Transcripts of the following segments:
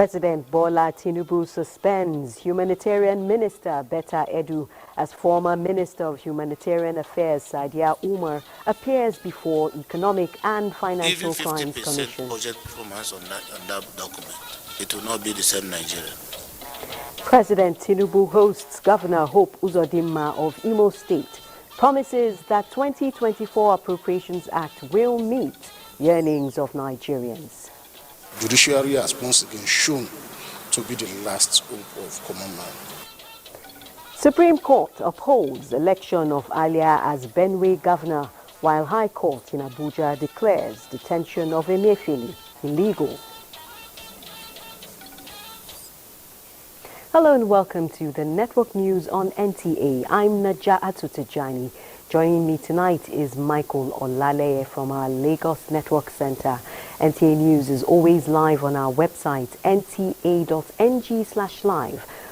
President Bola Tinubu suspends Humanitarian Minister Betta Edu as former Minister of Humanitarian Affairs Sadiya Umar appears before Economic and Financial Crimes Commission. Budget performance on that document, it will not be the same Nigeria. President Tinubu hosts Governor Hope Uzodinma of Imo State, promises that 2024 Appropriations Act will meet yearnings of Nigerians. Judiciary has once again shown to be the last hope of common man. Supreme Court upholds election of Alia as Benue governor, while High Court in Abuja declares detention of Emefiele illegal. Hello and welcome to the Network News on NTA. I'm Naja'atu Tijani. Joining me tonight is Michael Olaleye from our Lagos Network Center. NTA News is always live on our website, nta.ng/live.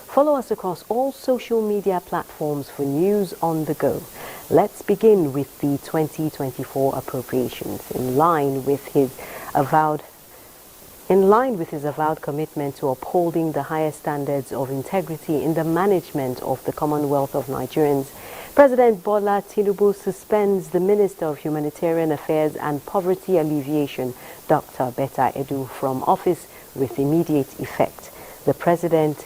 Follow us across all social media platforms for news on the go. Let's begin with the 2024 appropriations. In line with his avowed commitment to upholding the highest standards of integrity in the management of the Commonwealth of Nigerians, President Bola Tinubu suspends the Minister of Humanitarian Affairs and Poverty Alleviation, Dr. Betta Edu, from office with immediate effect. The President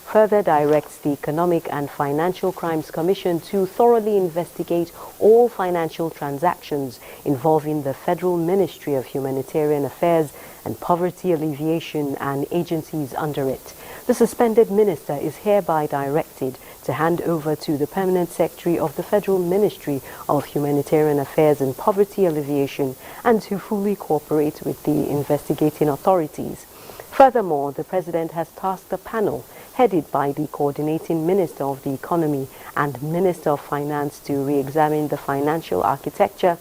further directs the Economic and Financial Crimes Commission to thoroughly investigate all financial transactions involving the Federal Ministry of Humanitarian Affairs and Poverty Alleviation and agencies under it. The suspended minister is hereby directed to hand over to the Permanent Secretary of the Federal Ministry of Humanitarian Affairs and Poverty Alleviation and to fully cooperate with the investigating authorities. Furthermore, the President has tasked a panel headed by the Coordinating Minister of the Economy and Minister of Finance to re-examine the financial architecture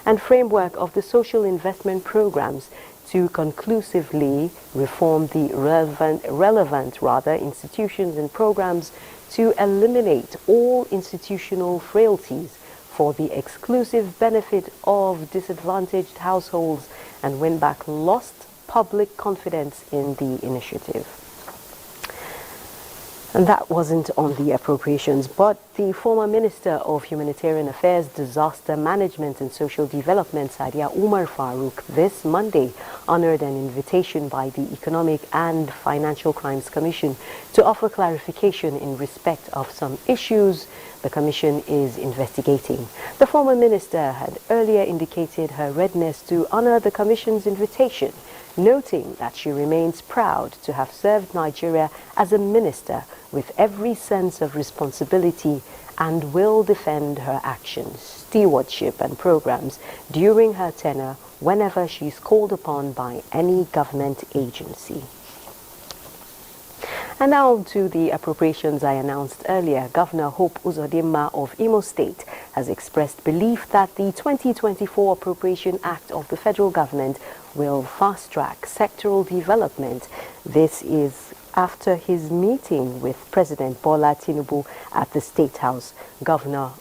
and framework of the social investment programs to conclusively reform the relevant institutions and programs to eliminate all institutional frailties for the exclusive benefit of disadvantaged households and win back lost public confidence in the initiative. And that wasn't on the appropriations, but the former Minister of Humanitarian Affairs, Disaster Management and Social Development, Sadiya Umar Farouk, this Monday honored an invitation by the Economic and Financial Crimes Commission to offer clarification in respect of some issues the Commission is investigating. The former minister had earlier indicated her readiness to honor the Commission's invitation, noting that she remains proud to have served Nigeria as a minister with every sense of responsibility and will defend her actions, stewardship and programs during her tenure whenever she is called upon by any government agency. And now to the appropriations I announced earlier. Governor Hope Uzodinma of Imo State has expressed belief that the 2024 Appropriation Act of the federal government will fast-track sectoral development. This is after his meeting with President Bola Tinubu at the State House. Governor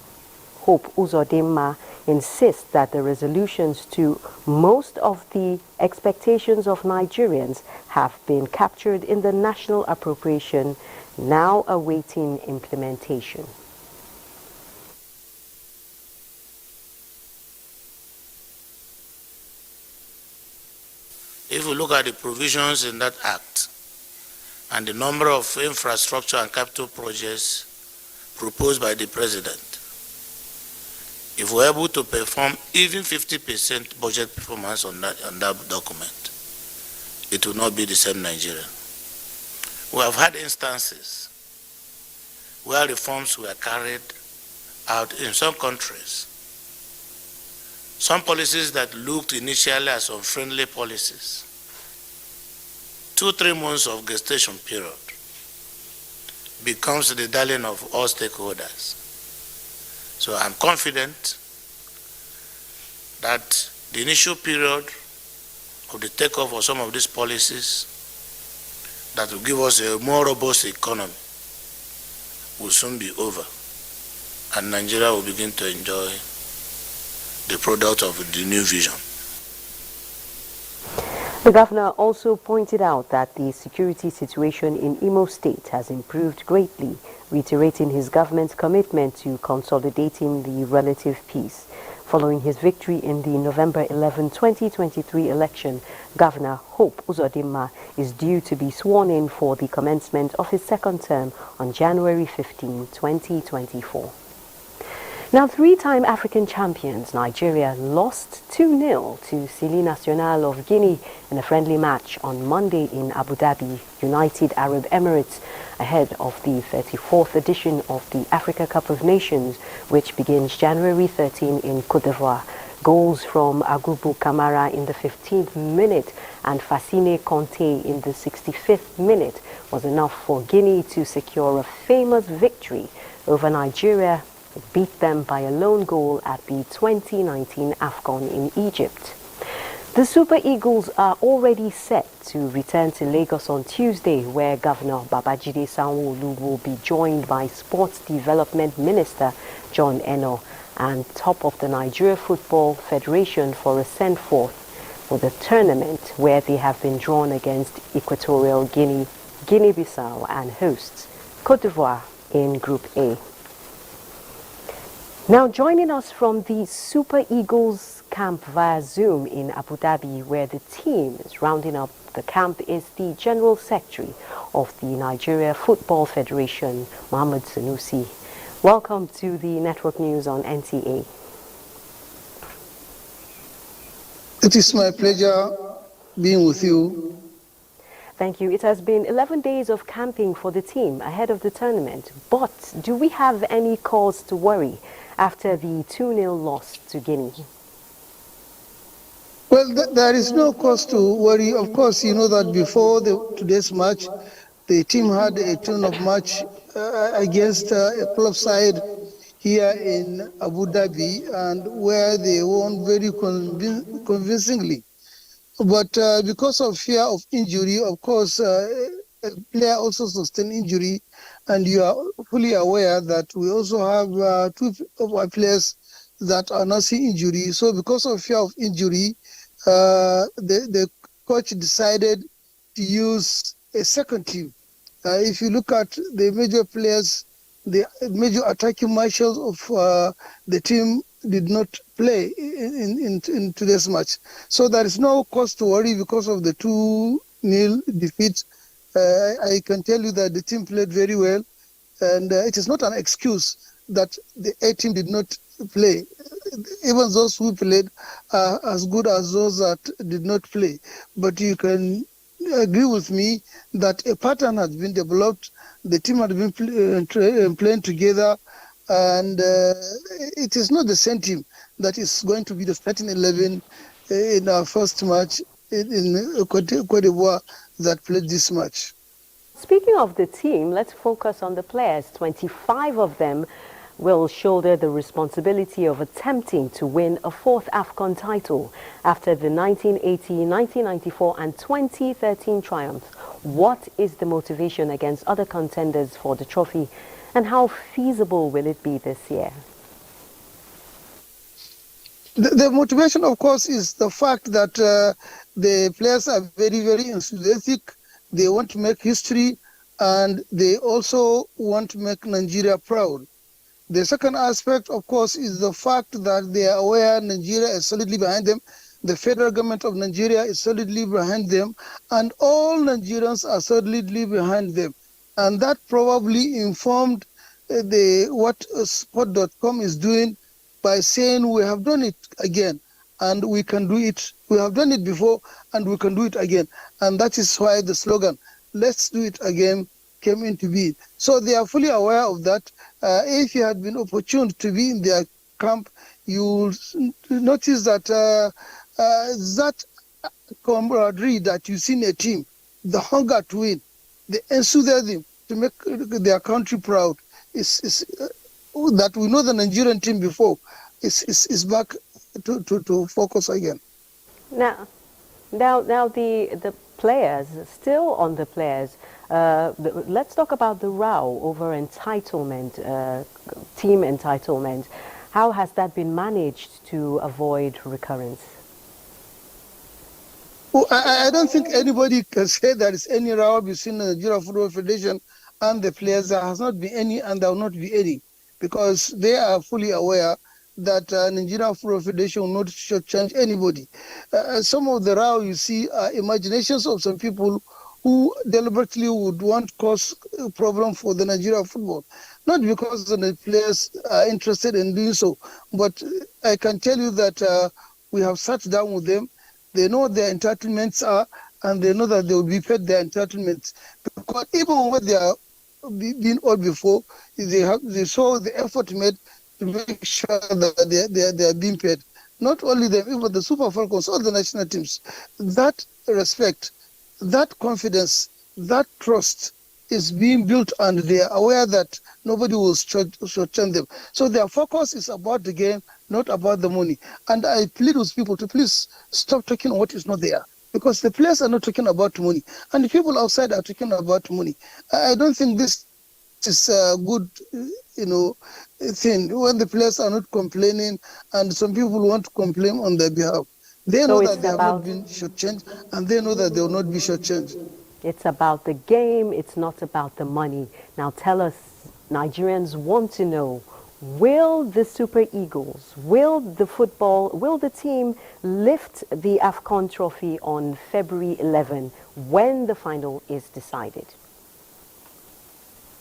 Hope Uzodinma insists that the resolutions to most of the expectations of Nigerians have been captured in the national appropriation, now awaiting implementation. If we look at the provisions in that act and the number of infrastructure and capital projects proposed by the President, if we're able to perform even 50% budget performance on that document, it will not be the same Nigeria. We have had instances where reforms were carried out in some countries. Some policies that looked initially as unfriendly policies, 2-3 months of gestation period becomes the darling of all stakeholders. So I'm confident that the initial period of the takeoff of some of these policies that will give us a more robust economy will soon be over, and Nigeria will begin to enjoy the product of the new vision. The governor also pointed out that the security situation in Imo State has improved greatly, reiterating his government's commitment to consolidating the relative peace. Following his victory in the November 11, 2023 election, Governor Hope Uzodinma is due to be sworn in for the commencement of his second term on January 15, 2024. Now, three-time African champions Nigeria lost 2-0 to Sili Nacional of Guinea in a friendly match on Monday in Abu Dhabi, United Arab Emirates, ahead of the 34th edition of the Africa Cup of Nations, which begins January 13 in Côte d'Ivoire. Goals from Agubu Kamara in the 15th minute and Fasine Conte in the 65th minute was enough for Guinea to secure a famous victory over Nigeria. It beat them by a lone goal at the 2019 AFCON in Egypt. The Super Eagles are already set to return to Lagos on Tuesday, where Governor Babajide Sanwo-Olu will be joined by Sports Development Minister John Eno and top of the Nigeria Football Federation for a send-forth for the tournament, where they have been drawn against Equatorial Guinea, Guinea-Bissau and hosts Côte d'Ivoire in Group A. Now joining us from the Super Eagles camp via Zoom in Abu Dhabi, where the team is rounding up the camp, is the General Secretary of the Nigeria Football Federation, Mohammed Sanusi. Welcome to the Network News on NTA. It is my pleasure being with you. Thank you. It has been 11 days of camping for the team ahead of the tournament, but do we have any cause to worry after the 2-0 loss to Guinea? Well, there is no cause to worry. Of course, you know that before today's match, the team had a turn of match against a club side here in Abu Dhabi, and where they won very convincingly. But because of fear of injury, of course, a player also sustained injury, and you are fully aware that we also have two of our players that are not seeing injury. So because of fear of injury, the coach decided to use a second team. If you look at the major players, the major attacking marshals of the team did not play in today's match. So there is no cause to worry because of the 2-0 defeat. I can tell you that the team played very well, and it is not an excuse that the A team did not play. Even those who played are as good as those that did not play. But you can agree with me that a pattern has been developed. The team had been playing together, and it is not the same team that is going to be the starting 11 in our first match in Cote d'Ivoire that played this match. Speaking of the team, let's focus on the players. 25 of them will shoulder the responsibility of attempting to win a fourth AFCON title after the 1980, 1994 and 2013 triumphs. What is the motivation against other contenders for the trophy, and how feasible will it be this year? The motivation, of course, is the fact that the players are very, very enthusiastic. They want to make history, and they also want to make Nigeria proud. The second aspect, of course, is the fact that they are aware Nigeria is solidly behind them. The federal government of Nigeria is solidly behind them, and all Nigerians are solidly behind them. And that probably informed what Sport.com is doing by saying we have done it again and we can do it. We have done it before and we can do it again. And that is why the slogan, "Let's do it again," came into being. So they are fully aware of that. If you had been opportune to be in their camp, you will notice that that camaraderie that you see in a team, the hunger to win, the enthusiasm to make their country proud, is that we know the Nigerian team before is back to focus again. Now the players, still on the players, let's talk about the row over entitlement, team entitlement. How has that been managed to avoid recurrence? Oh, I don't think anybody can say there is any row between the Nigeria Football Federation and the players. There has not been any, and there will not be any, because they are fully aware that Nigeria Football Federation will not shortchange anybody. Some of the row you see are imaginations of some people who deliberately would want to cause a problem for the Nigeria football, not because the players are interested in doing so, but I can tell you that we have sat down with them. They know what their entitlements are, and they know that they will be paid their entitlements. Because even when they are being old before, they saw the effort made to make sure that they are being paid. Not only them, even the Super Falcons, all the national teams. That respect, that confidence, that trust is being built, and they are aware that nobody will shortchange them. So their focus is about the game, not about the money. And I plead with people to please stop talking what is not there, because the players are not talking about money, and the people outside are talking about money. I don't think this is a good, thing when the players are not complaining, and some people want to complain on their behalf. They So know it's that they have not about been shortchanged, and they know that they will not be shortchanged. it's about the game, it's not about the money. Now tell us, Nigerians want to know, will the Super Eagles, will the team lift the AFCON trophy on February 11 when the final is decided?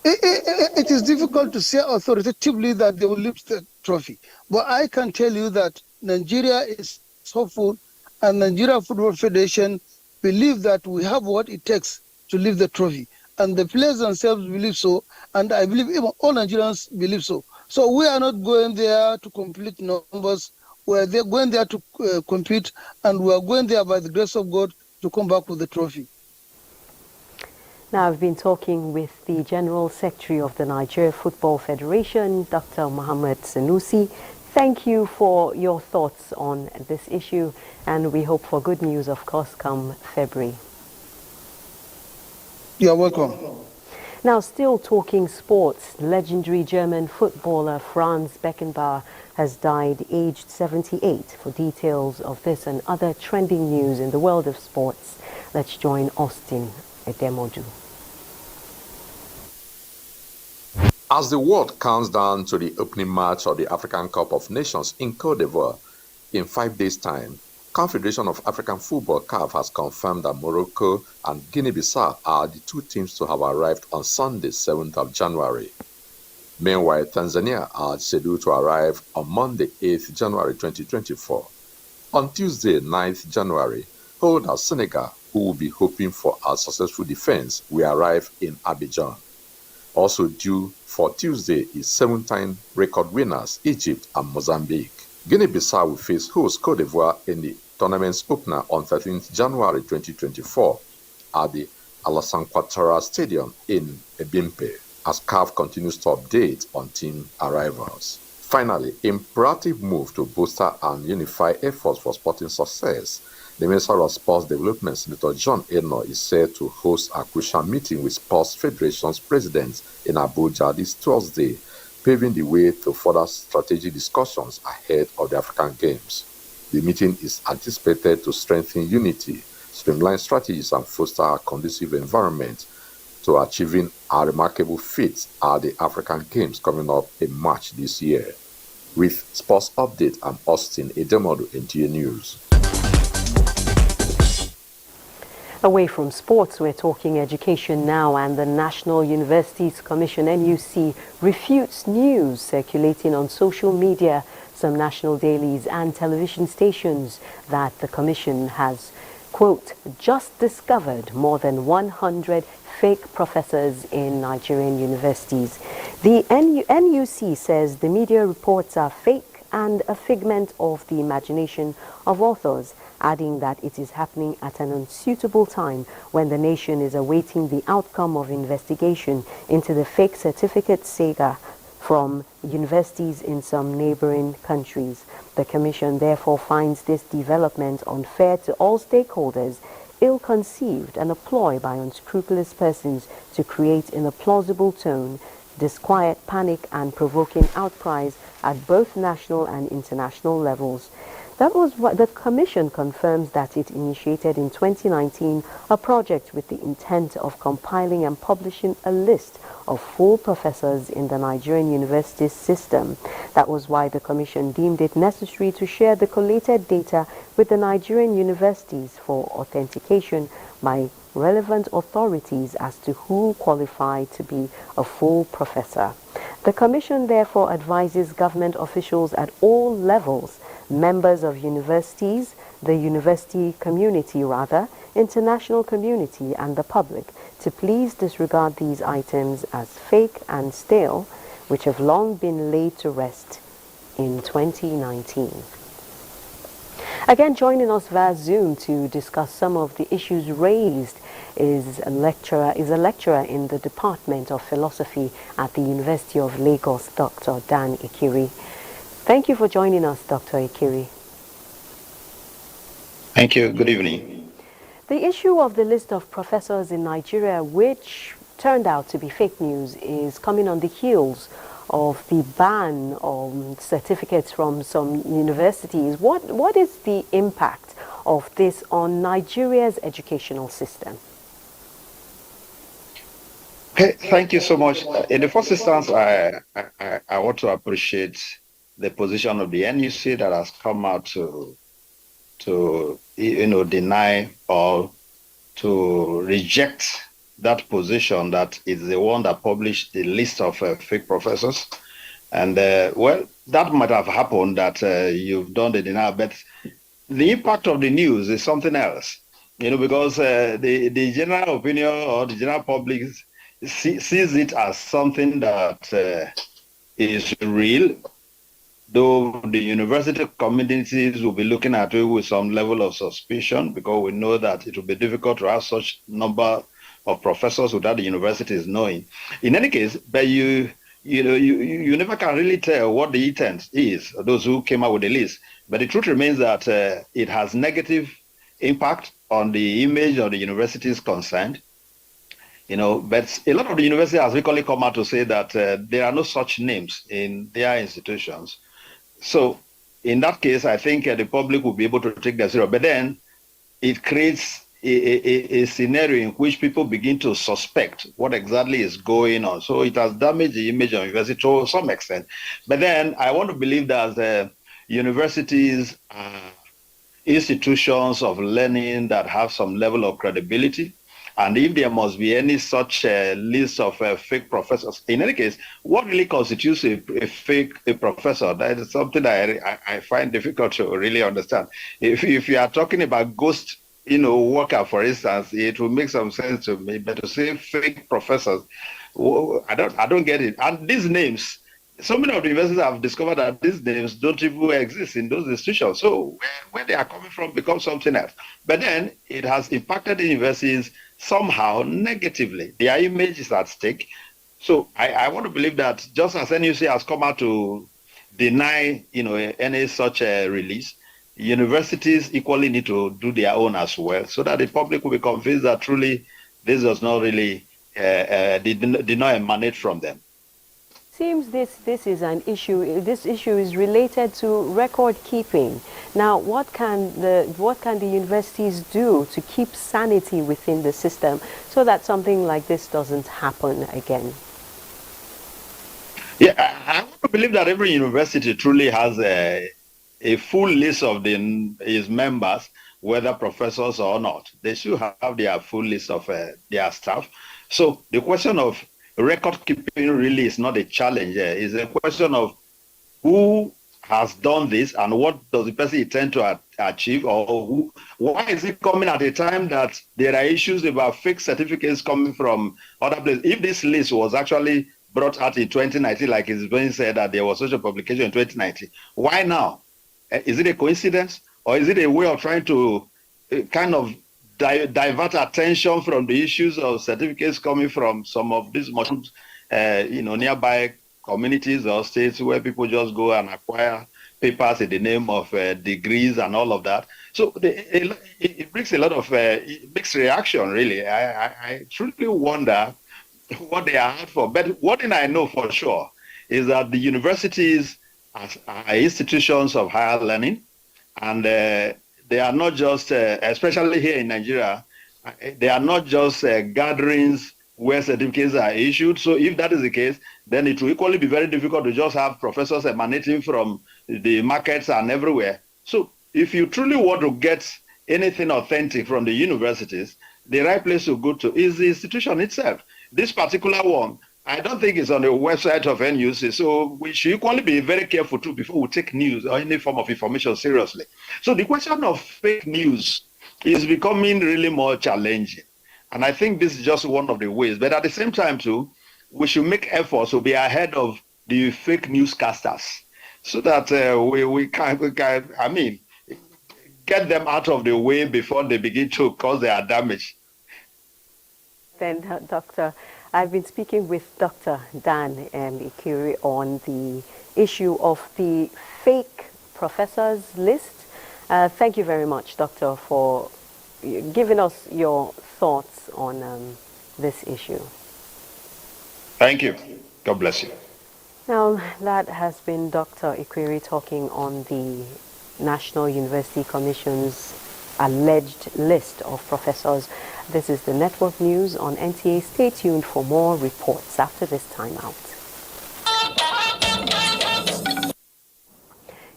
It is difficult to say authoritatively that they will lift the trophy, but I can tell you that Nigeria is hopeful, and Nigeria Football Federation believe that we have what it takes to lift the trophy, and the players themselves believe so, and I believe even all Nigerians believe so. So we are not going there to complete numbers. We are going there to compete, and we are going there by the grace of God to come back with the trophy. Now, I've been talking with the General Secretary of the Nigeria Football Federation, Dr. Mohammed Sanusi. Thank you for your thoughts on this issue, and we hope for good news, of course, come February. You're welcome. Now, still talking sports, legendary German footballer Franz Beckenbauer has died aged 78. For details of this and other trending news in the world of sports, let's join Austin Edemodu. As the world counts down to the opening match of the African Cup of Nations in Côte d'Ivoire in 5 days' time, Confederation of African Football (CAF) has confirmed that Morocco and Guinea-Bissau are the two teams to have arrived on Sunday, 7th of January. Meanwhile, Tanzania are scheduled to arrive on Monday, 8th January 2024. On Tuesday, 9th January, holders Senegal, who will be hoping for a successful defense, will arrive in Abidjan. Also due for Tuesday is 7-time record winners Egypt and Mozambique. Guinea-Bissau will face host Côte d'Ivoire in the tournament's opener on 13th January 2024 at the Alassane Ouattara Stadium in Ebimpe, as CAF continues to update on team arrivals. Finally, in proactive move to bolster and unify efforts for sporting success, the Minister of Sports Development, Senator John Eno, is set to host a crucial meeting with sports federations presidents in Abuja this Thursday, paving the way to further strategic discussions ahead of the African Games. The meeting is anticipated to strengthen unity, streamline strategies, and foster a conducive environment to achieving a remarkable feat at the African Games coming up in March this year. With Sports Update, I'm Austin Edemodu, NTA News. Away from sports, we're talking education now, and the National Universities Commission, NUC, refutes news circulating on social media, some national dailies and television stations, that the commission has, quote, just discovered more than 100 fake professors in Nigerian universities. The NUC says the media reports are fake and a figment of the imagination of authors, adding that it is happening at an unsuitable time when the nation is awaiting the outcome of investigation into the fake certificate saga from universities in some neighboring countries. The Commission therefore finds this development unfair to all stakeholders, ill-conceived, and a ploy by unscrupulous persons to create in a plausible tone disquiet, panic, and provoking outcries at both national and international levels. That was what the Commission confirms that it initiated in 2019 a project with the intent of compiling and publishing a list of full professors in the Nigerian university system. That was why the Commission deemed it necessary to share the collated data with the Nigerian universities for authentication by relevant authorities as to who qualified to be a full professor. The Commission therefore advises government officials at all levels, members of universities, the university community rather, international community and the public to please disregard these items as fake and stale, which have long been laid to rest in 2019. Again, joining us via Zoom to discuss some of the issues raised is a lecturer in the Department of Philosophy at the University of Lagos, Dr. Dan Ikiri. Thank you for joining us, Dr. Ikiri. Thank you. Good evening. The issue of the list of professors in Nigeria, which turned out to be fake news, is coming on the heels of the ban on certificates from some universities. What is the impact of this on Nigeria's educational system? Okay, thank you so much. In the first instance, I want to appreciate the position of the NUC that has come out to deny or to reject that position that is the one that published the list of fake professors. And well, that might have happened that you've done the denial, but the impact of the news is something else, because the general opinion or the general public sees it as something that is real, though the university communities will be looking at it with some level of suspicion, because we know that it will be difficult to have such number of professors without the universities knowing. In any case, but you never can really tell what the intent is, those who came out with the list. But the truth remains that it has negative impact on the image of the universities concerned. But a lot of the universities has recently come out to say that there are no such names in their institutions. So in that case, I think the public will be able to take that serious. But then it creates a scenario in which people begin to suspect what exactly is going on. So it has damaged the image of university to some extent. But then I want to believe that universities are institutions of learning that have some level of credibility. And if there must be any such list of fake professors, in any case, what really constitutes a fake professor? That is something that I find difficult to really understand. If you are talking about ghost, worker, for instance, it will make some sense to me. But to say fake professors, I don't get it. And these names, so many of the universities have discovered that these names don't even exist in those institutions. So where they are coming from becomes something else. But then it has impacted the universities somehow negatively. Their image is at stake. So I want to believe that just as NUC has come out to deny, any such release, universities equally need to do their own as well, so that the public will be convinced that truly this does not really did not emanate from them. Seems this is an issue. This issue is related to record keeping. Now, what can the universities do to keep sanity within the system so that something like this doesn't happen again? Yeah, I want to believe that every university truly has a full list of its members, whether professors or not. They should have their full list of their staff. So the question of record keeping really is not a challenge. It's a question of who has done this and what does the person intend to achieve, or why is it coming at a time that there are issues about fake certificates coming from other places. If this list was actually brought out in 2019, like it's being said that there was such a publication in 2019, why now? Is it a coincidence, or is it a way of trying to kind of divert attention from the issues of certificates coming from some of these nearby communities or states where people just go and acquire papers in the name of degrees and all of that? So it brings a lot of mixed reaction, really. I truly wonder what they are out for. But one thing I know for sure is that the universities are institutions of higher learning. And they are not just, especially here in Nigeria, they are not just gatherings where certificates are issued. So if that is the case, then it will equally be very difficult to just have professors emanating from the markets and everywhere. So if you truly want to get anything authentic from the universities, the right place to go to is the institution itself. This particular one, I don't think it's on the website of NUC, so we should equally be very careful too before we take news or any form of information seriously. So the question of fake news is becoming really more challenging. And I think this is just one of the ways. But at the same time too, we should make efforts to be ahead of the fake newscasters so that we can, I mean, get them out of the way before they begin to cause their damage. Then, Doctor, I've been speaking with Dr. Dan Ikiri on the issue of the fake professors list. Thank you very much, Doctor, for giving us your thoughts on this issue. Thank you. God bless you. Now, that has been Dr. Ikiri talking on the National University Commission's alleged list of professors. This is the Network News on NTA. Stay tuned for more reports after this time out.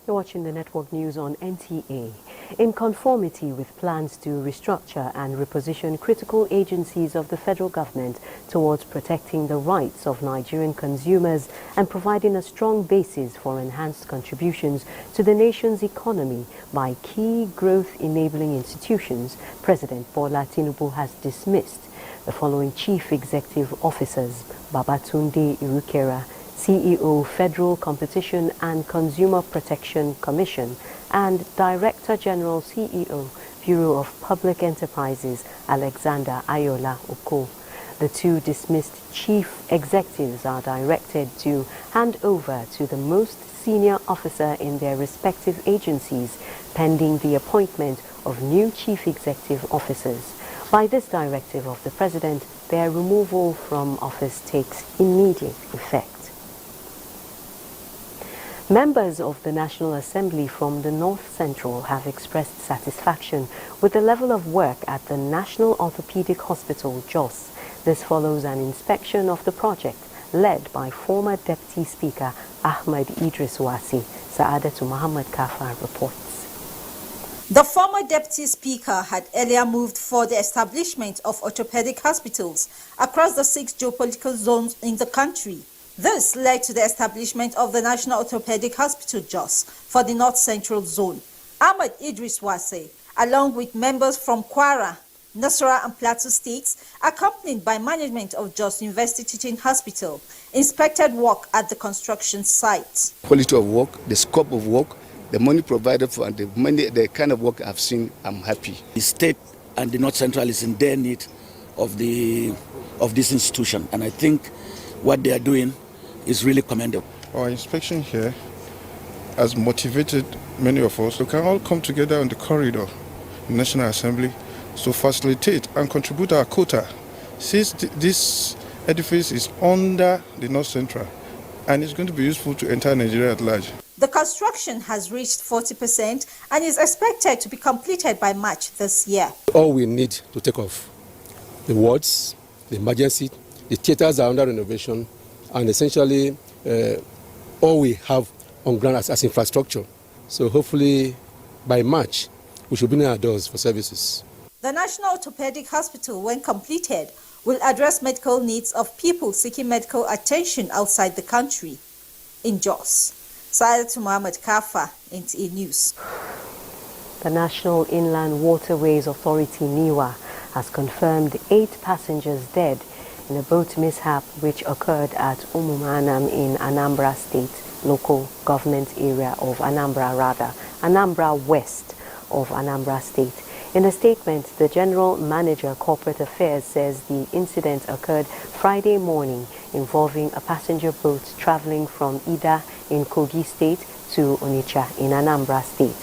You're watching the Network News on NTA. In conformity with plans to restructure and reposition critical agencies of the federal government towards protecting the rights of Nigerian consumers and providing a strong basis for enhanced contributions to the nation's economy by key growth-enabling institutions, President Bola Tinubu has dismissed the following chief executive officers: Babatunde Irukera, CEO, Federal Competition and Consumer Protection Commission, and Director General, CEO, Bureau of Public Enterprises, Alexander Ayola Oko. The two dismissed chief executives are directed to hand over to the most senior officer in their respective agencies, pending the appointment of new chief executive officers. By this directive of the President, their removal from office takes immediate effect. Members of the National Assembly from the North Central have expressed satisfaction with the level of work at the National Orthopedic Hospital, Jos. This follows an inspection of the project led by former Deputy Speaker Ahmed Idris Wasi. Saadatu Muhammad Kafar reports. The former Deputy Speaker had earlier moved for the establishment of orthopedic hospitals across the 6 geopolitical zones in the country. This led to the establishment of the National Orthopedic Hospital Jos for the North Central Zone. Ahmed Idris Wase, along with members from Kwara, Nasarawa and Plateau states, accompanied by management of Jos University Teaching Hospital, inspected work at the construction site. Quality of work, the scope of work, the money provided for, and the kind of work I've seen, I'm happy. The state and the North Central is in their need of this institution, and I think what they are doing is really commendable. Our inspection here has motivated many of us to can all come together on the corridor in the National Assembly to facilitate and contribute our quota, since this edifice is under the North Central and it's going to be useful to entire Nigeria at large. The construction has reached 40% and is expected to be completed by March this year. All we need to take off the wards, the emergency, the theaters are under renovation, and essentially all we have on ground as infrastructure. So hopefully by March, we should be in our doors for services. The National Orthopedic Hospital, when completed, will address medical needs of people seeking medical attention outside the country. In Jos, Saadatu Muhammad Kafa, NTA News. The National Inland Waterways Authority, NIWA, has confirmed 8 passengers dead in a boat mishap which occurred at Umumanam in Anambra State, local government area of Anambra West of Anambra State. In a statement, the General Manager, Corporate Affairs, says the incident occurred Friday morning involving a passenger boat traveling from Ida in Kogi State to Onitsha in Anambra State.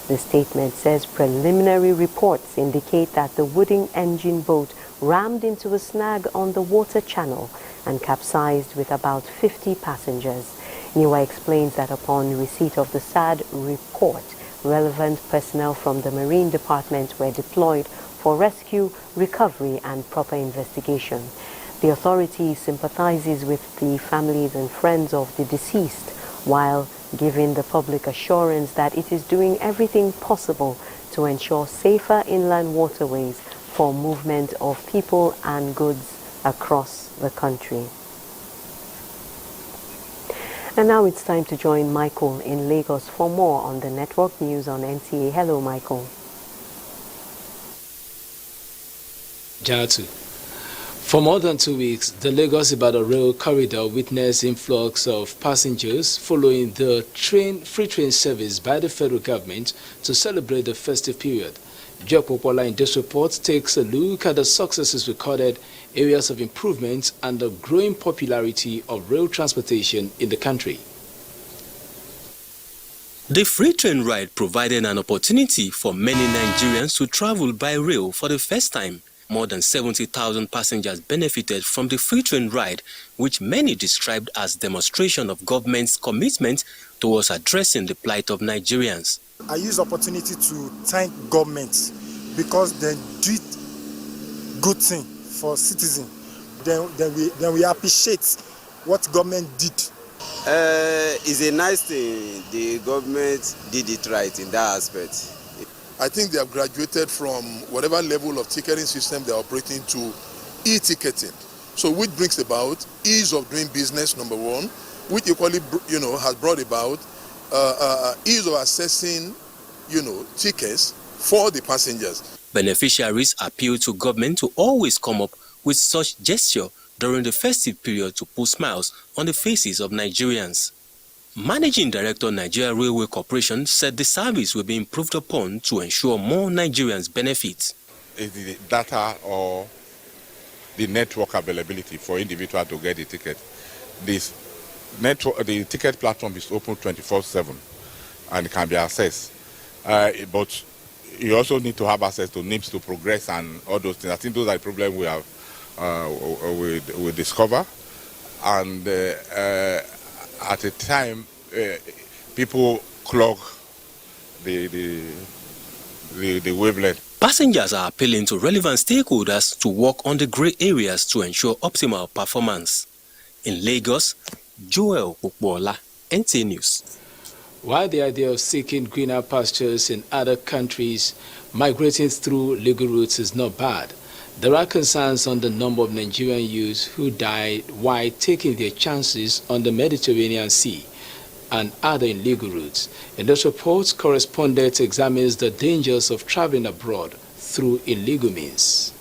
The statement says preliminary reports indicate that the wooden engine boat rammed into a snag on the water channel and capsized with about 50 passengers. NIWA explains that upon receipt of the sad report, Relevant personnel from the Marine Department were deployed for rescue, recovery and proper investigation. The authority sympathizes with the families and friends of the deceased while giving the public assurance that it is doing everything possible to ensure safer inland waterways for movement of people and goods across the country. And now it's time to join Michael in Lagos for more on the network news on NTA. Hello, Michael. Jatu. For more than 2 weeks, the Lagos-Ibadan rail corridor witnessed influx of passengers following the free train service by the federal government to celebrate the festive period. Joe Popola in this report takes a look at the successes recorded, areas of improvement, and the growing popularity of rail transportation in the country. The free train ride provided an opportunity for many Nigerians to travel by rail for the first time. More than 70,000 passengers benefited from the free train ride, which many described as demonstration of government's commitment towards addressing the plight of Nigerians. I use the opportunity to thank government because they did good thing for citizens. Then we appreciate what government did. It's a nice thing. The government did it right in that aspect. I think they have graduated from whatever level of ticketing system they are operating to e-ticketing. So which brings about ease of doing business, number one, which equally, has brought about ease of accessing, tickets for the passengers. Beneficiaries appeal to government to always come up with such gesture during the festive period to put smiles on the faces of Nigerians. Managing Director Nigeria Railway Corporation said the service will be improved upon to ensure more Nigerians benefit. Is the data or the network availability for individuals to get the ticket. This network, the ticket platform is open 24/7 and it can be accessed. But you also need to have access to NIPS to progress and all those things. I think those are the problems we have we discover. And at a time, people clog the wavelength. Passengers are appealing to relevant stakeholders to work on the grey areas to ensure optimal performance. In Lagos, Joel Okbola, NTA News. While the idea of seeking greener pastures in other countries migrating through legal routes is not bad, there are concerns on the number of Nigerian youths who died while taking their chances on the Mediterranean Sea and other illegal routes. In this report, correspondent examines the dangers of traveling abroad through illegal means.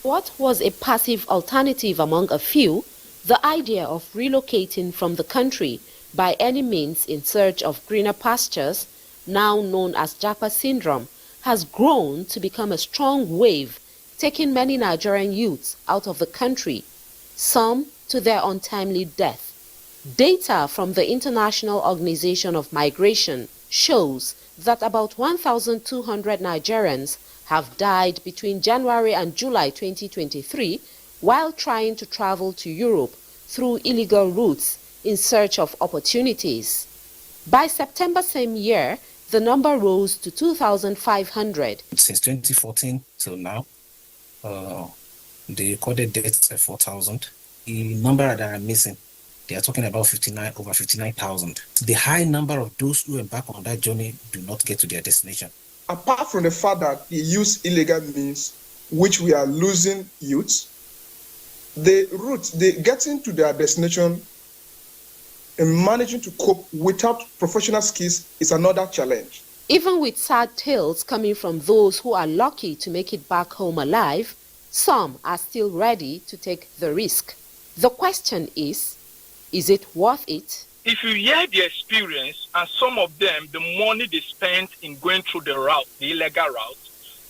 What was a passive alternative among a few, the idea of relocating from the country by any means in search of greener pastures, now known as Japa syndrome, has grown to become a strong wave, taking many Nigerian youths out of the country, some to their untimely death. Data from the International Organization of Migration shows that about 1,200 Nigerians have died between January and July 2023 while trying to travel to Europe through illegal routes in search of opportunities. By September same year, the number rose to 2,500. Since 2014 till now, the recorded deaths are 4,000. The number that are missing, they are talking about over 59,000. The high number of those who embark on that journey do not get to their destination. Apart from the fact that they use illegal means, which we are losing youths, the route, getting to their destination and managing to cope without professional skills is another challenge. Even with sad tales coming from those who are lucky to make it back home alive, some are still ready to take the risk. The question is it worth it? If you hear the experience and some of them, the money they spent in going through the route, the illegal route,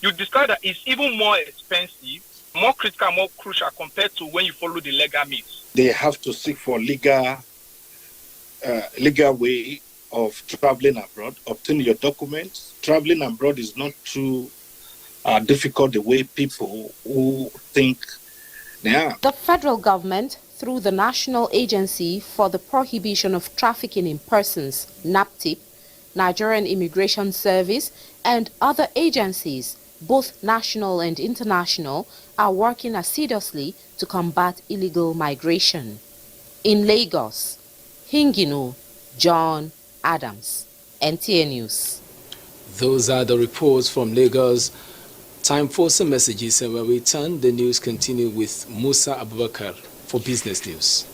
you discover that it's even more expensive, more critical, more crucial compared to when you follow the legal means. They have to seek for legal way of traveling abroad, obtaining your documents. Traveling abroad is not too difficult the way people who think they are. The federal government, through the National Agency for the Prohibition of Trafficking in Persons, NAPTIP, Nigerian Immigration Service, and other agencies, both national and international, are working assiduously to combat illegal migration. In Lagos, Hingino, John Adams, NTA News. Those are the reports from Lagos. Time for some messages, and when we return, the news continue with Musa Abubakar for business news.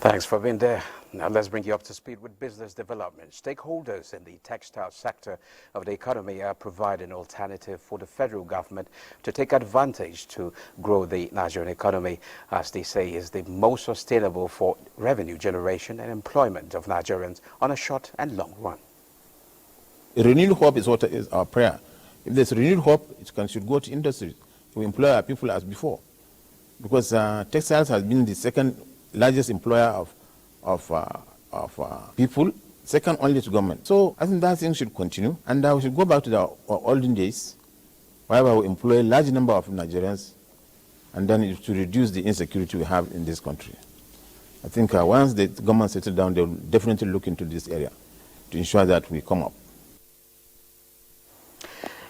Thanks for being there. Now let's bring you up to speed with business development. Stakeholders in the textile sector of the economy are providing an alternative for the federal government to take advantage to grow the Nigerian economy, as they say is the most sustainable for revenue generation and employment of Nigerians on a short and long run. A renewed hope is what is our prayer. If there's renewed hope, it should go to industry to employ our people as before, because textiles has been the second largest employer of people, second only to government. So I think that thing should continue, and we should go back to the olden days, where we employ a large number of Nigerians, and then to reduce the insecurity we have in this country. I think once the government settles down, they will definitely look into this area to ensure that we come up.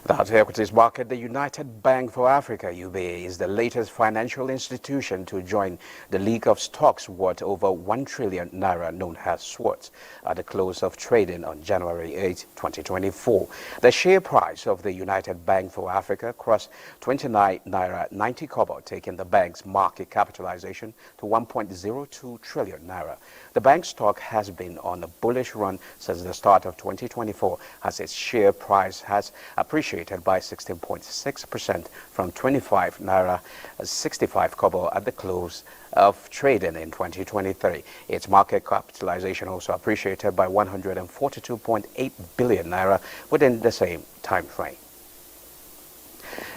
That's equities market. The United Bank for Africa, UBA, is the latest financial institution to join the League of Stocks worth over 1 trillion naira, known as SWOT, at the close of trading on January 8, 2024. The share price of the United Bank for Africa crossed 29 naira 90 kobo, taking the bank's market capitalization to 1.02 trillion naira. The bank's stock has been on a bullish run since the start of 2024, as its share price has appreciated by 16.6% from 25 naira 65 kobo at the close of trading in 2023. Its market capitalization also appreciated by 142.8 billion naira within the same time frame.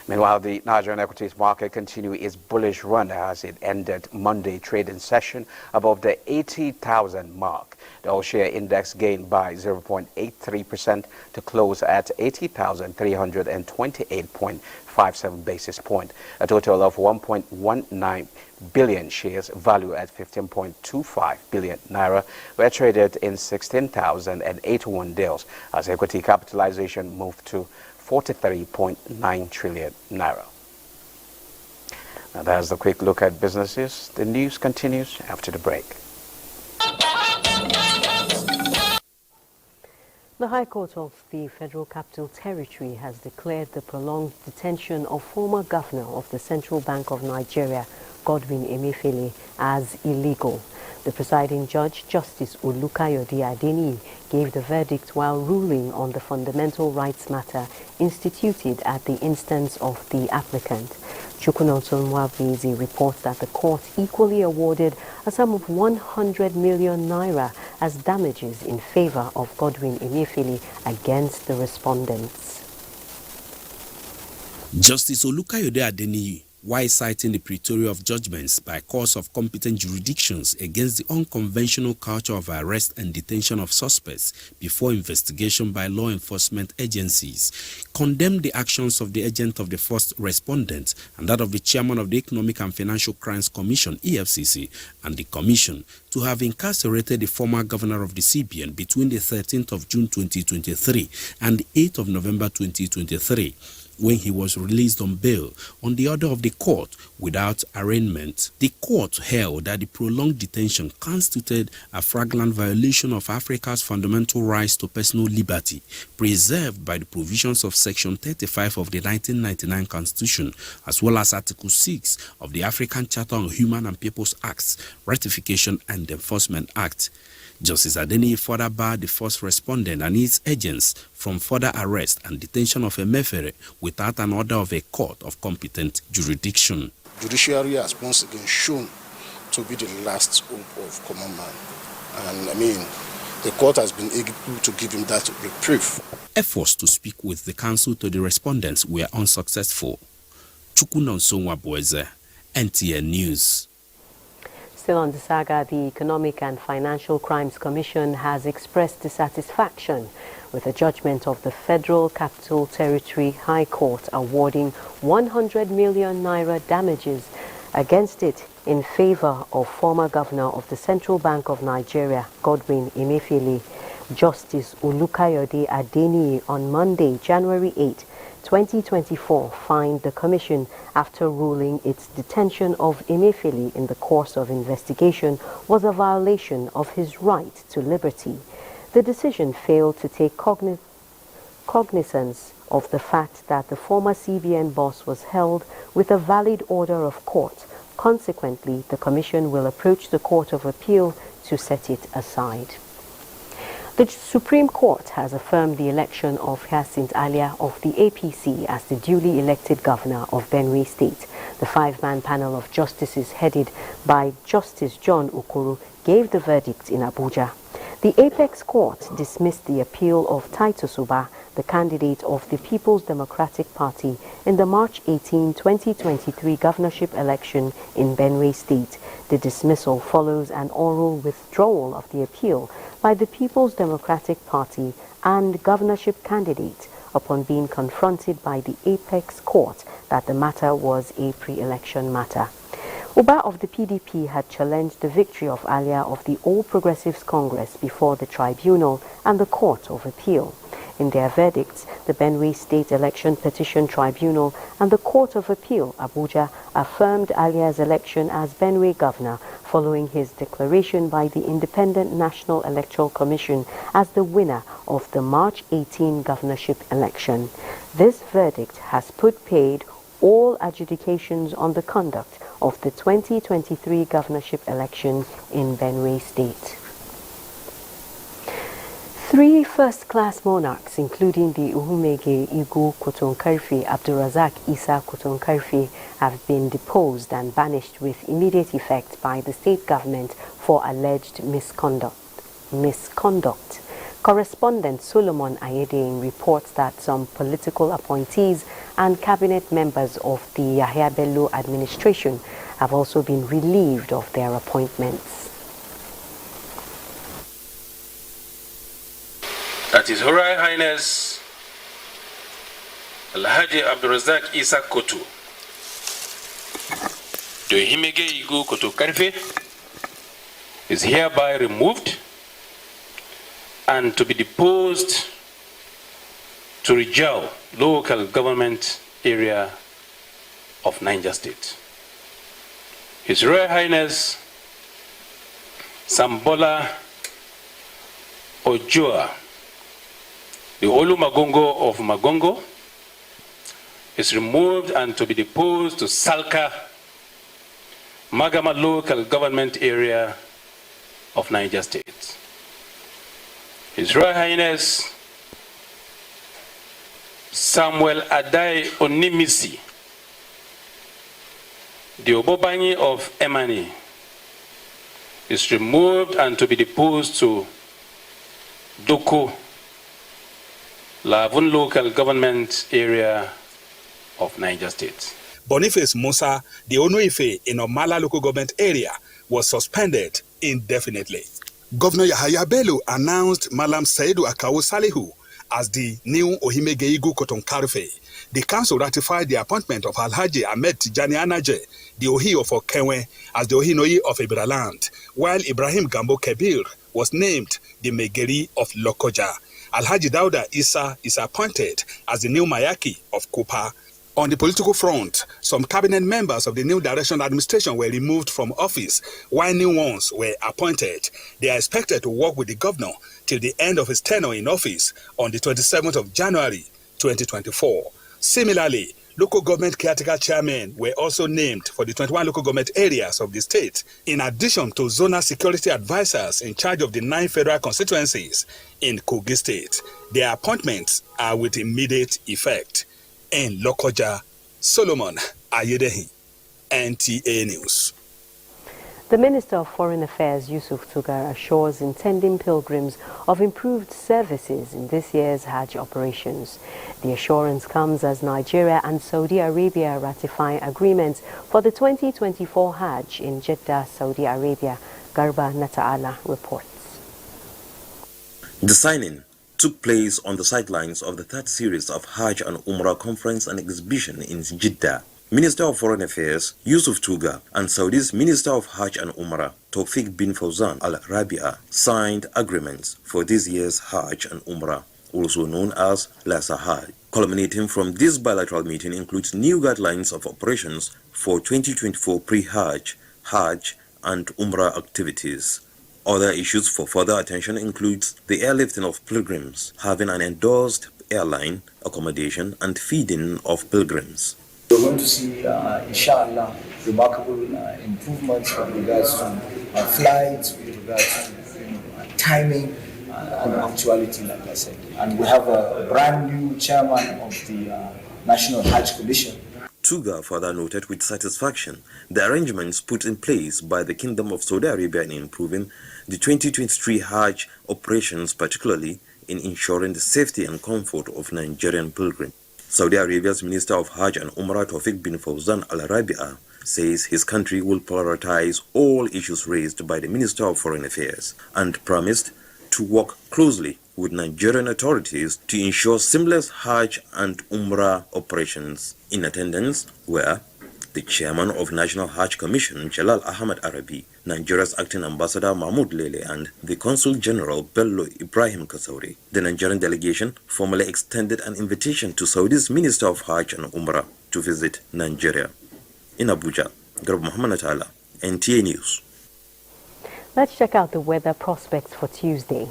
Meanwhile, the Nigerian equities market continued its bullish run as it ended Monday trading session above the 80,000 mark. The all-share index gained by 0.83% to close at 80,328.57 basis point. A total of 1.19 billion shares, valued at 15.25 billion naira, were traded in 16,081 deals as equity capitalization moved to 43.9 trillion naira. Now that's the quick look at businesses. The news continues after the break. The High Court of the Federal Capital Territory has declared the prolonged detention of former governor of the Central Bank of Nigeria, Godwin Emefiele, as illegal. The presiding judge, Justice Olukayode Adeniyi, gave the verdict while ruling on the fundamental rights matter instituted at the instance of the applicant. Chukwunonso Nwabweze reports that the court equally awarded a sum of 100 million naira as damages in favor of Godwin Emefiele against the respondents. Justice Olukayode Adeniyi, while citing the Pretoria of judgments by courts of competent jurisdictions against the unconventional culture of arrest and detention of suspects before investigation by law enforcement agencies, condemned the actions of the agent of the first respondent and that of the chairman of the Economic and Financial Crimes Commission, EFCC, and the Commission to have incarcerated the former governor of the CBN between the 13th of June 2023 and the 8th of November 2023. When he was released on bail on the order of the court without arraignment. The court held that the prolonged detention constituted a flagrant violation of Africa's fundamental rights to personal liberty, preserved by the provisions of Section 35 of the 1999 Constitution, as well as Article 6 of the African Charter on Human and People's Acts, Ratification and Enforcement Act. Justice Adeniyi further barred the first respondent and its agents from further arrest and detention of Emefiele without an order of a court of competent jurisdiction. Judiciary has once again shown to be the last hope of common man. And I mean, the court has been able to give him that reprieve. Efforts to speak with the counsel to the respondents were unsuccessful. Chukwunonso Nwabweze, NTA News. Still on the saga, the Economic and Financial Crimes Commission has expressed dissatisfaction with the judgment of the Federal Capital Territory High Court awarding 100 million naira damages against it in favor of former governor of the Central Bank of Nigeria, Godwin Emefiele, Justice Olukayode Adeniyi, on Monday, January 8, 2024, fined the commission after ruling its detention of Emefiele in the course of investigation was a violation of his right to liberty. The decision failed to take cognizance of the fact that the former CBN boss was held with a valid order of court. Consequently, the commission will approach the Court of Appeal to set it aside. The Supreme Court has affirmed the election of Hyacinth Alia of the APC as the duly elected governor of Benue State. The five-man panel of justices headed by Justice John Okoro gave the verdict in Abuja. The Apex Court dismissed the appeal of Titus Uba, the candidate of the People's Democratic Party in the March 18, 2023 governorship election in Benue State. The dismissal follows an oral withdrawal of the appeal by the People's Democratic Party and governorship candidate upon being confronted by the Apex Court that the matter was a pre-election matter. Uba of the PDP had challenged the victory of Alia of the All Progressives Congress before the Tribunal and the Court of Appeal. In their verdicts, the Benue State Election Petition Tribunal and the Court of Appeal, Abuja, affirmed Alia's election as Benue governor following his declaration by the Independent National Electoral Commission as the winner of the March 18 governorship election. This verdict has put paid all adjudications on the conduct of the 2023 governorship election in Benue State. 3 first-class monarchs, including the Uhumege Igu Koton-Karfe Abdulrazak Isa Koton-Karfe, have been deposed and banished with immediate effect by the state government for alleged misconduct. Correspondent Solomon Ayedin reports that some political appointees and cabinet members of the Yahya Bello administration have also been relieved of their appointments. That is Her Royal Highness Alhaji Abdulrazak Isa Kotu, the Himege Igu Kotu Karfe, is hereby removed and to be deposed to Rijau local government area of Niger State. His Royal Highness Sambola Ojoa, the Olu Magongo of Magongo, is removed and to be deposed to Salka, Magama local government area of Niger State. His Royal Highness Samuel Adai Onimisi, the Obobanyi of Emani, is removed and to be deposed to Doko, Lavun local government area of Niger State. Boniface Musa, the Onoife in Omala local government area, was suspended indefinitely. Governor Yahya Bello announced Malam Saidu Akawu Salihu as the new Ohimege Igu Koton-Karfe. The council ratified the appointment of Alhaji Ahmed Tijani Anaje, the Ohi of Okenwe, as the Ohinoi of Ibraland, while Ibrahim Gambo Kebir was named the Megeri of Lokoja. Alhaji Dauda Isa is appointed as the new Mayaki of Kupa. On the political front, some cabinet members of the new direction administration were removed from office, while new ones were appointed. They are expected to work with the governor till the end of his tenure in office on the 27th of January 2024. Similarly, local government caretaker chairmen were also named for the 21 local government areas of the state, in addition to zonal security advisors in charge of the 9 federal constituencies in Kogi State. Their appointments are with immediate effect. In Lokoja, Solomon Ayedehi, NTA News. The Minister of Foreign Affairs, Yusuf Tugar, assures intending pilgrims of improved services in this year's Hajj operations. The assurance comes as Nigeria and Saudi Arabia ratify agreements for the 2024 Hajj in Jeddah, Saudi Arabia. Garba Nata'ala reports. The signing took place on the sidelines of the third series of Hajj and Umrah conference and exhibition in Jeddah. Minister of Foreign Affairs Yusuf Tuga and Saudi's Minister of Hajj and Umrah Tawfiq bin Fawzan Al Rabi'a signed agreements for this year's Hajj and Umrah, also known as Lasa Hajj. Culminating from this bilateral meeting includes new guidelines of operations for 2024 pre-Hajj, Hajj and Umrah activities. Other issues for further attention includes the airlifting of pilgrims, having an endorsed airline, accommodation and feeding of pilgrims. We're going to see, inshallah, remarkable improvements with regards to flights, with regards to timing and punctuality, like I said. And we have a brand new chairman of the National Hajj Commission. Tuga further noted with satisfaction the arrangements put in place by the Kingdom of Saudi Arabia in improving the 2023 Hajj operations, particularly in ensuring the safety and comfort of Nigerian pilgrims. Saudi Arabia's Minister of Hajj and Umrah Tawfiq bin Fawzan Al Rabi'a says his country will prioritize all issues raised by the Minister of Foreign Affairs and promised to work closely with Nigerian authorities to ensure seamless Hajj and Umrah operations. In attendance were the chairman of National Hajj Commission Jalal Ahmad Arabi, Nigeria's acting ambassador Mahmoud Lele and the Consul General Bello Ibrahim Kasauri. The Nigerian delegation formally extended an invitation to Saudi's Minister of Hajj and Umrah to visit Nigeria. In Abuja, Garb Muhammad Atala, NTA News. Let's check out the weather prospects for Tuesday.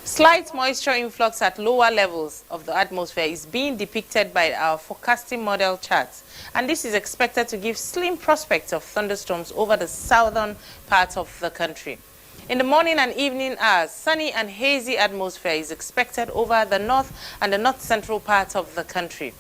Slight moisture influx at lower levels of the atmosphere is being depicted by our forecasting model charts, and this is expected to give slim prospects of thunderstorms over the southern parts of the country. In the morning and evening hours, sunny and hazy atmosphere is expected over the north and the north-central parts of the country.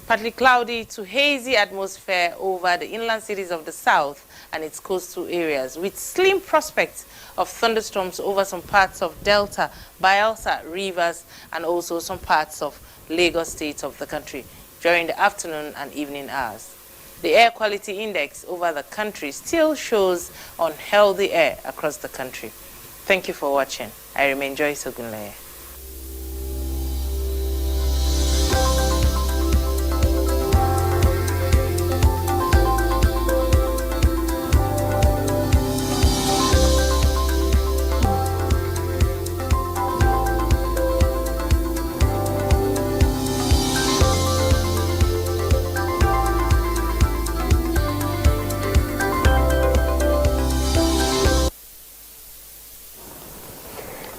Partly cloudy to hazy atmosphere over the inland cities of the south and its coastal areas, with slim prospects of thunderstorms over some parts of Delta, Bayelsa, Rivers, and also some parts of Lagos State of the country during the afternoon and evening hours. The air quality index over the country still shows unhealthy air across the country. Thank you for watching. I remain Joyce Ogunleye.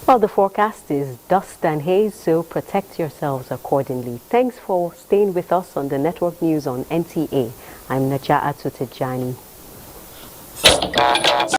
Well, the forecast is dust and haze, so protect yourselves accordingly. Thanks for staying with us on the Network News on NTA. I'm Naja'atu Tijani.